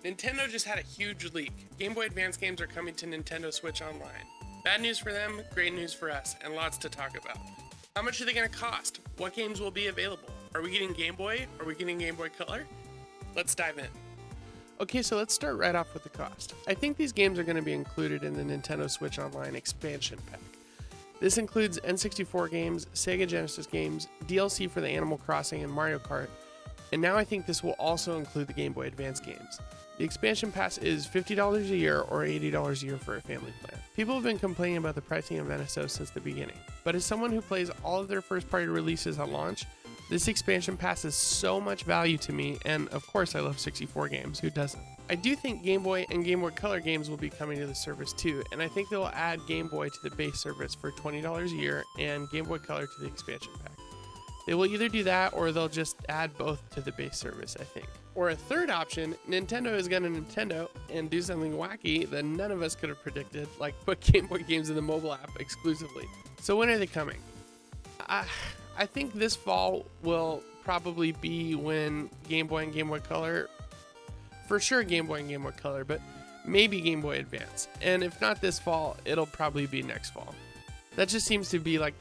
Nintendo just had a huge leak. Game Boy Advance games are coming to Nintendo Switch Online. Bad news for them, great news for us, and lots to talk about. How much are they going to cost? What games will be available? Are we getting Game Boy? Are we getting Game Boy Color? Let's dive in. Okay, so let's start right off with the cost. I think these games are going to be included in the Nintendo Switch Online expansion pack. This includes N64 games, Sega Genesis games, DLC for the Animal Crossing and Mario Kart, and now I think this will also include the Game Boy Advance games. The expansion pass is $50 a year or $80 a year for a family plan. People have been complaining about the pricing of NSO since the beginning, but as someone who plays all of their first-party releases at launch, this expansion pass is so much value to me, and of course I love 64 games, who doesn't? I do think Game Boy and Game Boy Color games will be coming to the service too, and I think they'll add Game Boy to the base service for $20 a year and Game Boy Color to the expansion pack. They will either do that or they'll just add both to the base service, I think. Or a third option, Nintendo is going to Nintendo and do something wacky that none of us could have predicted, like put Game Boy games in the mobile app exclusively. So when are they coming? I think this fall will probably be when Game Boy and Game Boy Color, for sure Game Boy and Game Boy Color, but maybe Game Boy Advance. And if not this fall, it'll probably be next fall. That just seems to be like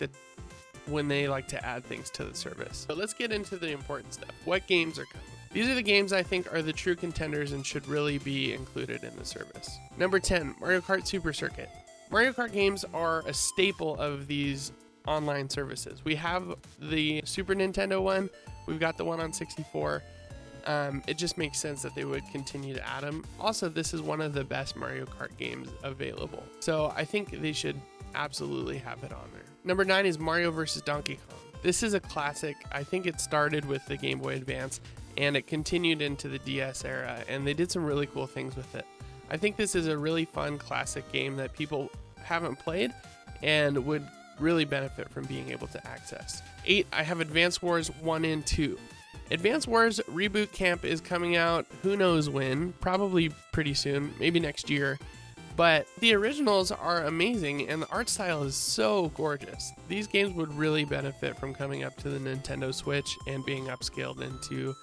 when they like to add things to the service. But let's get into the important stuff. What games are coming? These are the games I think are the true contenders and should really be included in the service. Number 10, Mario Kart Super Circuit. Mario Kart games are a staple of these online services. We have the Super Nintendo one, we've got the one on 64. It just makes sense that they would continue to add them. Also, this is one of the best Mario Kart games available, so I think they should absolutely have it on there. Number 9 is Mario vs. Donkey Kong. This is a classic. I think it started with the Game Boy Advance and it continued into the DS era, and they did some really cool things with it. I think this is a really fun classic game that people haven't played and would really benefit from being able to access. 8, I have Advance Wars 1 and 2. Advance Wars Reboot Camp is coming out who knows when, probably pretty soon, maybe next year. But the originals are amazing and the art style is so gorgeous. These games would really benefit from coming up to the Nintendo Switch and being upscaled into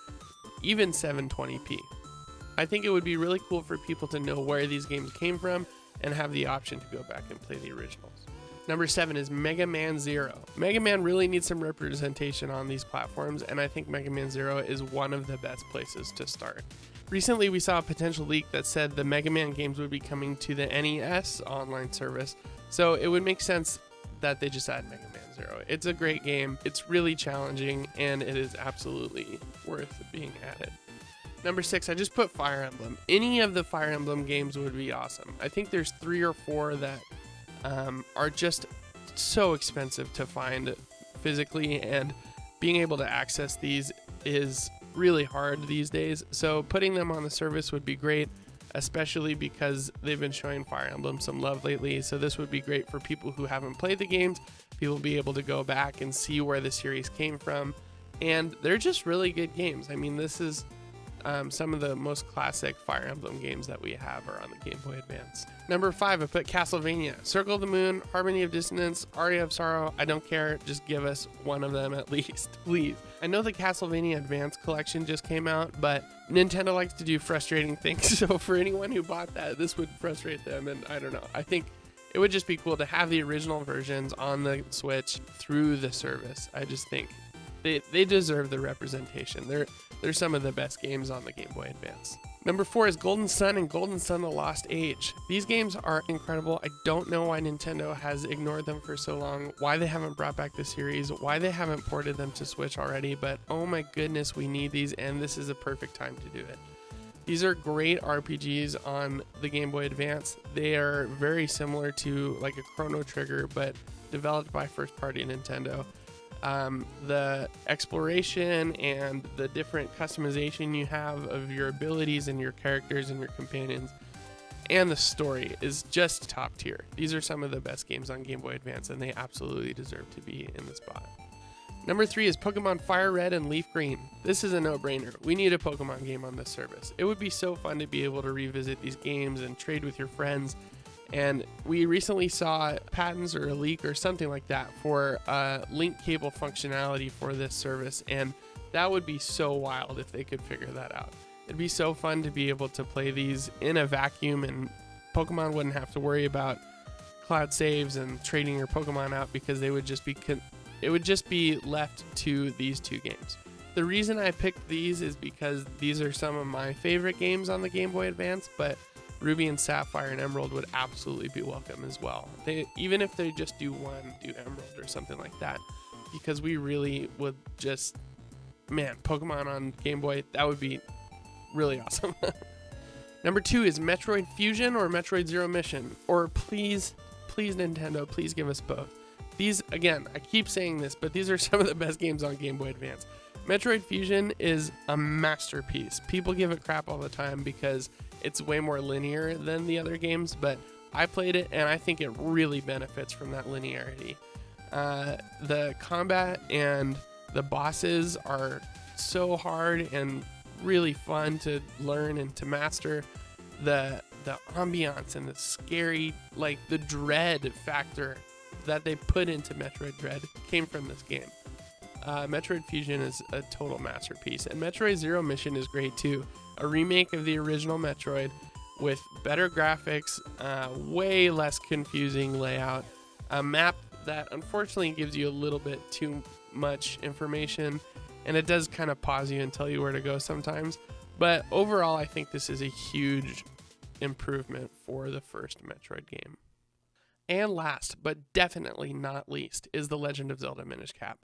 even 720p. I think it would be really cool for people to know where these games came from and have the option to go back and play the originals. Number 7 is Mega Man Zero. Mega Man really needs some representation on these platforms, and I think Mega Man Zero is one of the best places to start. Recently, we saw a potential leak that said the Mega Man games would be coming to the NES online service, so it would make sense that they just add Mega Man Zero. It's a great game, it's really challenging, and it is absolutely worth being added. Number 6, I just put Fire Emblem. Any of the Fire Emblem games would be awesome. I think there's 3 or 4 that are just so expensive to find physically, and being able to access these is really hard these days, so putting them on the service would be great, especially because they've been showing Fire Emblem some love lately. So this would be great for people who haven't played the games. People will be able to go back and see where the series came from, and they're just really good games. I mean, this is some of the most classic Fire Emblem games that we have are on the Game Boy Advance. Number 5, I put Castlevania. Circle of the Moon, Harmony of Dissonance, Aria of Sorrow. I don't care. Just give us one of them at least, please. I know the Castlevania Advance collection just came out, but Nintendo likes to do frustrating things. So for anyone who bought that, this would frustrate them. And I don't know. I think it would just be cool to have the original versions on the Switch through the service. I just think they deserve the representation. They're some of the best games on the Game Boy Advance. Number 4 is Golden Sun and Golden Sun: The Lost Age. These games are incredible. I don't know why Nintendo has ignored them for so long, why they haven't brought back the series, why they haven't ported them to Switch already, but oh my goodness, we need these, and this is a perfect time to do it. These are great RPGs on the Game Boy Advance. They are very similar to like a Chrono Trigger, but developed by first-party Nintendo. The exploration and the different customization you have of your abilities and your characters and your companions, and the story is just top tier. These are some of the best games on Game Boy Advance, and they absolutely deserve to be in the spot. Number 3 is Pokemon Fire Red and Leaf Green. This is a no-brainer. We need a Pokemon game on this service. It would be so fun to be able to revisit these games and trade with your friends. And we recently saw patents or a leak or something like that for link cable functionality for this service, and that would be so wild if they could figure that out. It'd be so fun to be able to play these in a vacuum, and Pokemon wouldn't have to worry about cloud saves and trading your Pokemon out, because they would just be left to these two games. The reason I picked these is because these are some of my favorite games on the Game Boy Advance, but Ruby and Sapphire and Emerald would absolutely be welcome as well. Even if they just do Emerald or something like that, because we really would just, man, Pokemon on Game Boy, that would be really awesome. Number 2 is Metroid Fusion or Metroid Zero Mission, or please Nintendo, please give us both. These, again, I keep saying this, but these are some of the best games on Game Boy Advance. Metroid Fusion is a masterpiece. People give it crap all the time because it's way more linear than the other games, but I played it and I think it really benefits from that linearity. The combat and the bosses are so hard and really fun to learn and to master. The ambiance and the scary, like the dread factor that they put into Metroid Dread came from this game. Metroid Fusion is a total masterpiece, and Metroid Zero Mission is great too. A remake of the original Metroid with better graphics, way less confusing layout, a map that unfortunately gives you a little bit too much information, and it does kind of pause you and tell you where to go sometimes. But overall, I think this is a huge improvement for the first Metroid game. And last, but definitely not least, is The Legend of Zelda Minish Cap.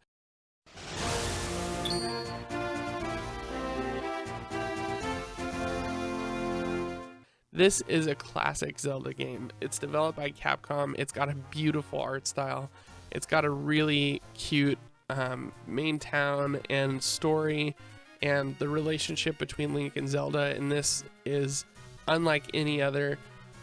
This is a classic Zelda game. It's developed by Capcom. It's got a beautiful art style. It's got a really cute main town and story, and the relationship between Link and Zelda in this is unlike any other.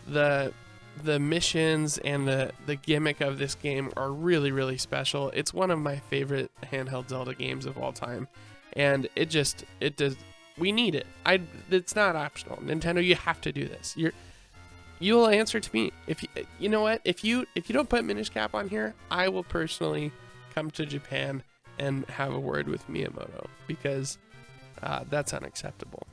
The missions and the gimmick of this game are really, really special. It's one of my favorite handheld Zelda games of all time, and it does. We need it. It's not optional. Nintendo, you have to do this. You'll answer to me. If you know what, if you don't put Minish Cap on here, I will personally come to Japan and have a word with Miyamoto, because that's unacceptable.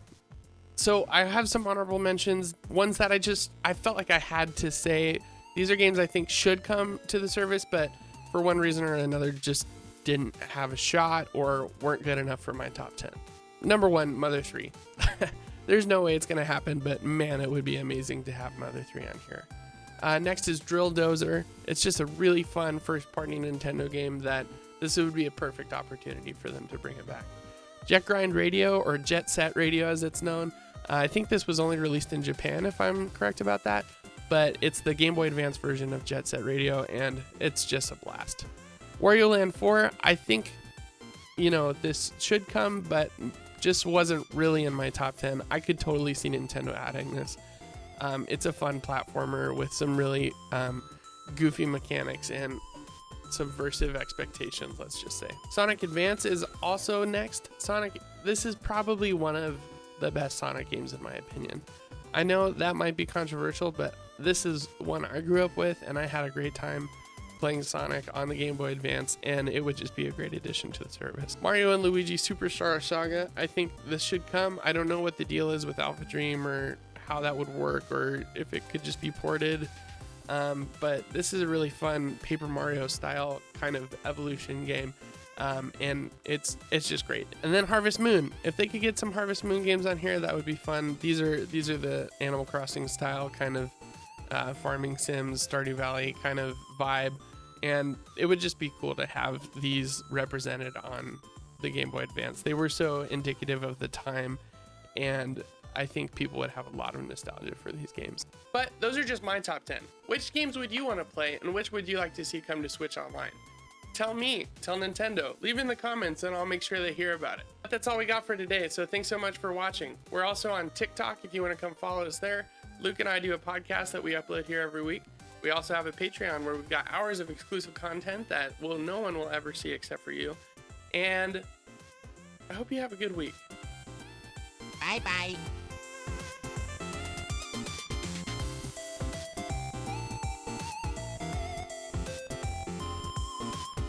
So I have some honorable mentions, ones that I felt like I had to say. These are games I think should come to the service, but for one reason or another just didn't have a shot or weren't good enough for my top 10. Number 1, Mother 3. There's no way it's going to happen, but man, it would be amazing to have Mother 3 on here. Next is Drill Dozer. It's just a really fun first-party Nintendo game that this would be a perfect opportunity for them to bring it back. Jet Grind Radio, or Jet Set Radio as it's known. I think this was only released in Japan, if I'm correct about that, but it's the Game Boy Advance version of Jet Set Radio, and it's just a blast. Wario Land 4, I think, this should come, but just wasn't really in my top 10. I could totally see Nintendo adding this. It's a fun platformer with some really goofy mechanics and subversive expectations, let's just say. Sonic Advance is also next. This is probably one of the best Sonic games in my opinion. I know that might be controversial, but this is one I grew up with, and I had a great time playing Sonic on the Game Boy Advance, and it would just be a great addition to the service. Mario and Luigi Superstar Saga, I think this should come. I don't know what the deal is with Alpha Dream or how that would work, or if it could just be ported. But this is a really fun Paper Mario style kind of evolution game. And it's just great. And then Harvest Moon. If they could get some Harvest Moon games on here, that would be fun. These are the Animal Crossing style kind of farming sims, Stardew Valley kind of vibe, and it would just be cool to have these represented on the Game Boy Advance. They were so indicative of the time, and I think people would have a lot of nostalgia for these games. But those are just my top 10. Which games would you want to play, and which would you like to see come to Switch Online? Tell me, tell Nintendo, leave in the comments and I'll make sure they hear about it. But that's all we got for today, so thanks so much for watching. We're also on TikTok if you want to come follow us there. Luke and I do a podcast that we upload here every week. We also have a Patreon where we've got hours of exclusive content that no one will ever see except for you. And I hope you have a good week. Bye-bye.